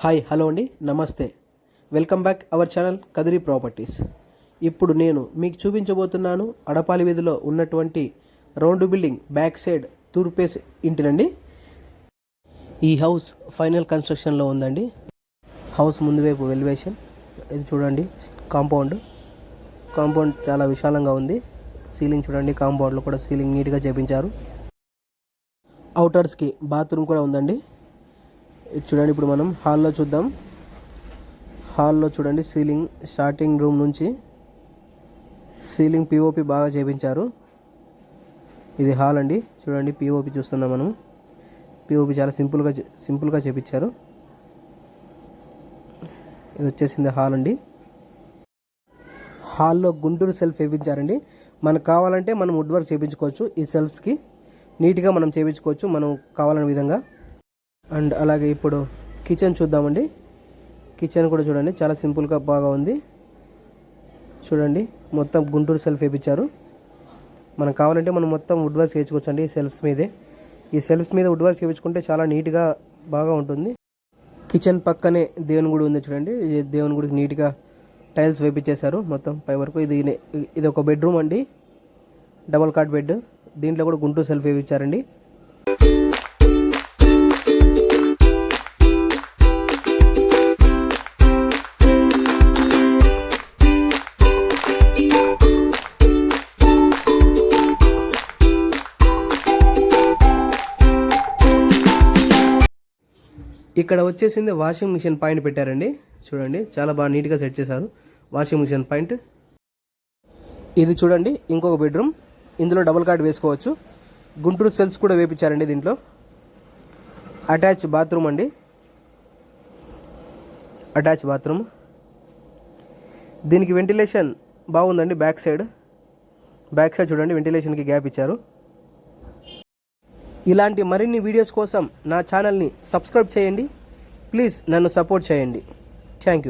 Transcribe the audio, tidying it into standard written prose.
Hi hello అండి, నమస్తే. Welcome back our channel Kadiri properties. ఇప్పుడు నేను మీకు చూపించబోతున్నాను అడపాలి వీధిలో ఉన్నటువంటి రౌండ్ బిల్డింగ్ బ్యాక్ సైడ్ తూర్పేస్ ఇంటినండి. ఈ హౌస్ ఫైనల్ కన్స్ట్రక్షన్లో ఉందండి. హౌస్ ముందు వైపు ఎలివేషన్ ఇది చూడండి. కాంపౌండ్ చాలా విశాలంగా ఉంది. సీలింగ్ చూడండి, కాంపౌండ్లో కూడా సీలింగ్ నీట్గా చేపించారు. అవుటర్స్కి బాత్రూమ్ కూడా ఉందండి. ఇది చూడండి. ఇప్పుడు మనం హాల్లో చూద్దాం. హాల్లో చూడండి, సీలింగ్ స్టార్టింగ్ రూమ్ నుంచి సీలింగ్ పిఓపి బాగా చేపించారు. ఇది హాల్ అండి. చూడండి, పిఓపి చూస్తున్నాం మనం. పిఓపి చాలా సింపుల్గా చేపించారు. ఇది వచ్చేసింది హాల్ అండి. హాల్లో గుంటూరు సెల్ఫ్ వేయించారండి. మనకు కావాలంటే మనం వుడ్ వర్క్ చేయించుకోవచ్చు. ఈ సెల్ఫ్స్కి నీట్గా మనం చేయించుకోవచ్చు మనం కావాలనే విధంగా. అండ్ అలాగే ఇప్పుడు కిచెన్ చూద్దామండి. కిచెన్ కూడా చూడండి, చాలా సింపుల్గా బాగా ఉంది. చూడండి, మొత్తం గుంటూరు సెల్ఫ్ వేయించారు. మనకు కావాలంటే మనం మొత్తం వుడ్ వర్క్ చేయించుకోవచ్చు అండి. ఈ సెల్ఫ్స్ మీద వుడ్ వర్క్ చేయించుకుంటే చాలా నీట్గా బాగా ఉంటుంది. కిచెన్ పక్కనే దేవుని గుడి ఉంది చూడండి. ఈ దేవుని గుడికి నీట్గా టైల్స్ వేయించేశారు మొత్తం పై వరకు. ఇది ఒక బెడ్రూమ్ అండి, డబల్ కాట్ బెడ్. దీంట్లో కూడా గుంటూరు సెల్ఫ్ వేయించారండి. ఇక్కడ వచ్చేసింది వాషింగ్ మిషన్ పాయింట్ పెట్టారండి. చూడండి, చాలా బాగా నీట్గా సెట్ చేశారు వాషింగ్ మిషన్ పాయింట్. ఇది చూడండి, ఇంకొక బెడ్రూమ్. ఇందులో డబుల్ కాట్ వేసుకోవచ్చు. గుంటూరు సెల్స్ కూడా వేపించారండి దీంట్లో. అటాచ్ బాత్రూమ్ అండి, అటాచ్ బాత్రూమ్. దీనికి వెంటిలేషన్ బాగుందండి. బ్యాక్ సైడ్ చూడండి, వెంటిలేషన్కి గ్యాప్ ఇచ్చారు. ఇలాంటి మరిన్ని వీడియోస్ కోసం నా ఛానల్ని సబ్స్క్రైబ్ చేయండి. ప్లీజ్ నన్ను సపోర్ట్ చేయండి. Thank you.